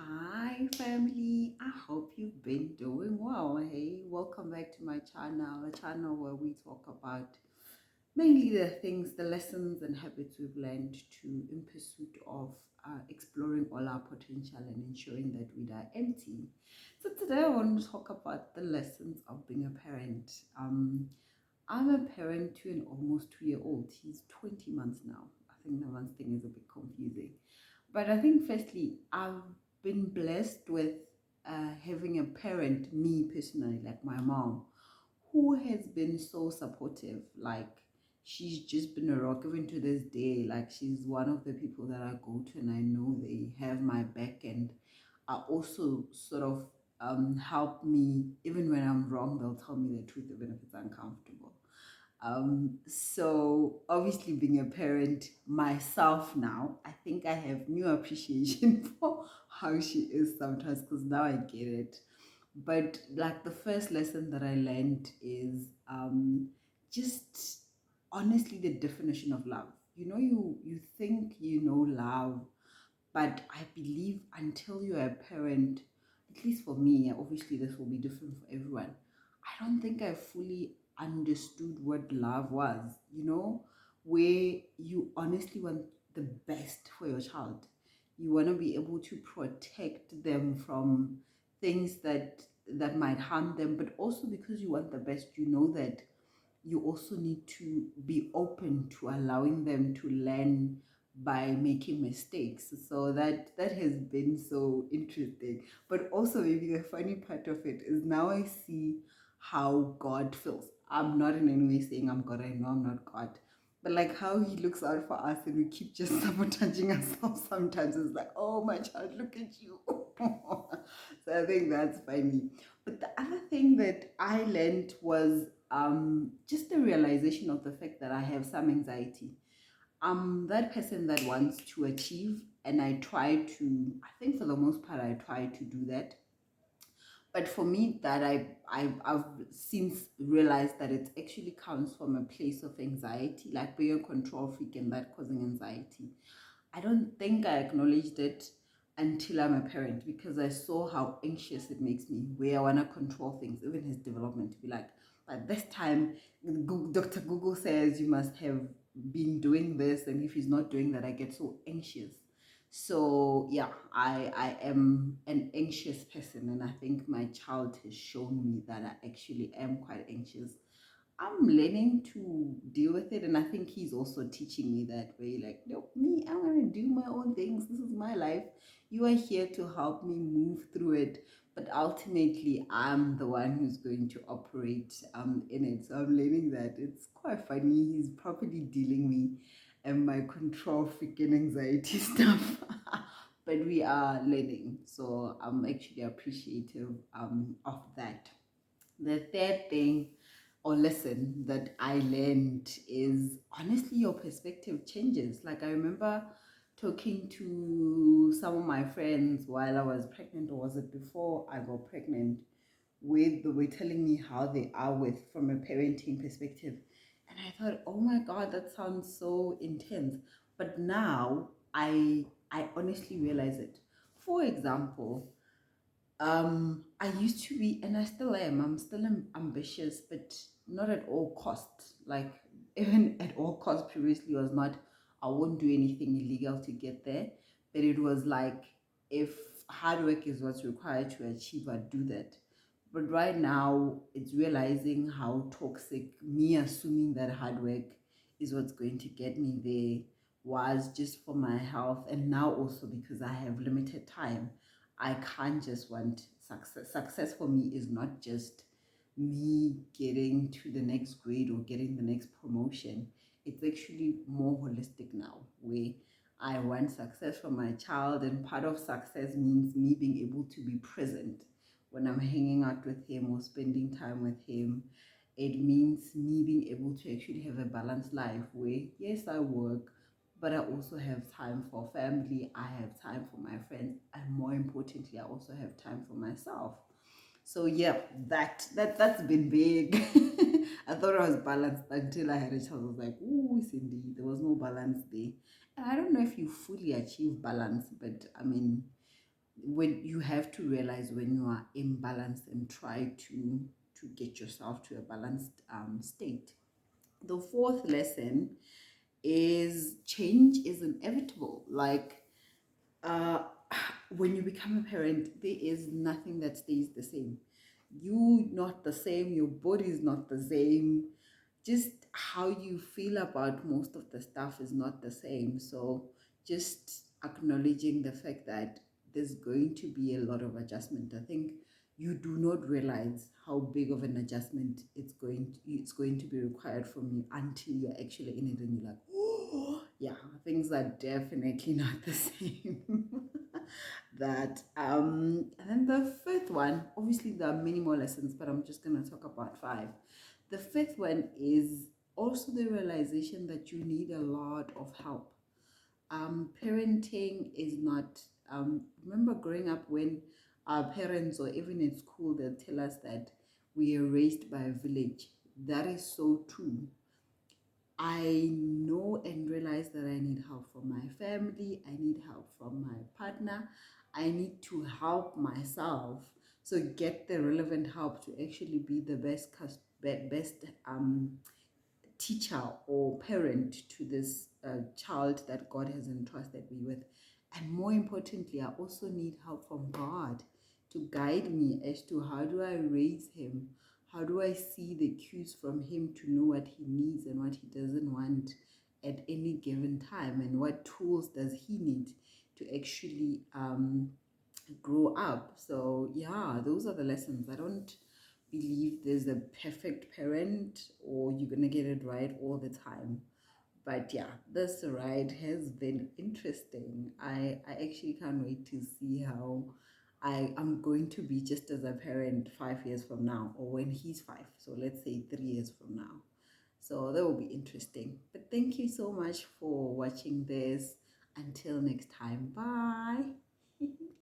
Hi family, I hope you've been doing well. Hey, welcome back to my channel, a channel where we talk about mainly the things, the lessons and habits we've learned to in pursuit of exploring all our potential and ensuring that we die empty. So today I want to talk about the lessons of being a parent. I'm a parent to an almost 2-year old. He's 20 months now. I think the month thing is a bit confusing. But I think, firstly, I've been blessed with having a parent, me personally, like my mom, who has been so supportive. Like, she's just been a rock even to this day. Like, she's one of the people that I go to and I know they have my back and are also sort of help me. Even when I'm wrong, they'll tell me the truth, even if it's uncomfortable. So obviously being a parent myself now, I think I have new appreciation for how she is sometimes because now I get it. But like the first lesson that I learned is just honestly the definition of love. You think you know love, but I believe until you're a parent, at least for me, obviously this will be different for everyone. I don't think I fully understood what love was, where you honestly want the best for your child. You want to be able to protect them from things that might harm them, but also because you want the best, you know that you also need to be open to allowing them to learn by making mistakes. So that has been so interesting. But also maybe the funny part of it is now I see how God feels. I'm not in any way saying I'm God, I know I'm not God. But like how he looks out for us and we keep just sabotaging ourselves sometimes. It's like, oh my child, look at you. So I think that's funny. But the other thing that I learned was just the realization of the fact that I have some anxiety. I'm that person that wants to achieve, and I try to, I think for the most part, I try to do that. But for me, that I've since realized that it actually comes from a place of anxiety, like being a control freak and that causing anxiety. I don't think I acknowledged it until I'm a parent because I saw how anxious it makes me, where I want to control things, even his development, to be like, at this time, Dr. Google says you must have been doing this, and if he's not doing that, I get so anxious. So yeah, I am an anxious person, and I think my child has shown me that I actually am quite anxious. I'm learning to deal with it, and I think he's also teaching me that way. Like, no, me, I'm gonna do my own things. This is my life. You are here to help me move through it, but ultimately, I'm the one who's going to operate in it. So I'm learning that it's quite funny. He's properly dealing me and my control freaking anxiety stuff. But we are learning, so I'm actually appreciative of that. The third thing or lesson that I learned is honestly your perspective changes. Like I remember talking to some of my friends while I was pregnant, or was it before I got pregnant, with they were telling me how they are with from a parenting perspective. And I thought, oh my God, that sounds so intense. But now I honestly realize it. For example, I used to be, and I still am. I'm still ambitious, but not at all costs. Like even at all costs, previously was not. I won't do anything illegal to get there, but it was like if hard work is what's required to achieve, I'd do that. But right now, it's realizing how toxic me assuming that hard work is what's going to get me there was just for my health, and now also because I have limited time. I can't just want success. Success for me is not just me getting to the next grade or getting the next promotion. It's actually more holistic now, where I want success for my child, and part of success means me being able to be present when I'm hanging out with him or spending time with him. It means me being able to actually have a balanced life where, yes, I work, but I also have time for family, I have time for my friends, and more importantly, I also have time for myself. So yeah, that's been big. I thought I was balanced until I had a child. I was like, ooh, Cindy, there was no balance there. And I don't know if you fully achieve balance, but I mean, when you have to realize when you are imbalanced and try to get yourself to a balanced state. The fourth lesson is change is inevitable. Like uh, when you become a parent, there is nothing that stays the same. You not the same, your body is not the same, just how you feel about most of the stuff is not the same. So just acknowledging the fact that there's going to be a lot of adjustment. I think you do not realize how big of an adjustment it's going to be required from you until you're actually in it and you're like, oh yeah, things are definitely not the same. That and then the fifth one, obviously there are many more lessons, but I'm just going to talk about five. The fifth one is also the realization that you need a lot of help. Parenting is not, remember growing up when our parents or even in school, they'll tell us that we are raised by a village. That is so true. I know and realize that I need help from my family, I need help from my partner, I need to help myself. So get the relevant help to actually be the best teacher or parent to this child that God has entrusted me with. And more importantly, I also need help from God to guide me as to how do I raise him? How do I see the cues from him to know what he needs and what he doesn't want at any given time? And what tools does he need to actually grow up? So, yeah, those are the lessons. I don't believe there's a perfect parent or you're going to get it right all the time. But yeah, this ride has been interesting. I actually can't wait to see how I am going to be just as a parent 5 years from now, or when he's five. So let's say 3 years from now. So that will be interesting. But thank you so much for watching this. Until next time, bye.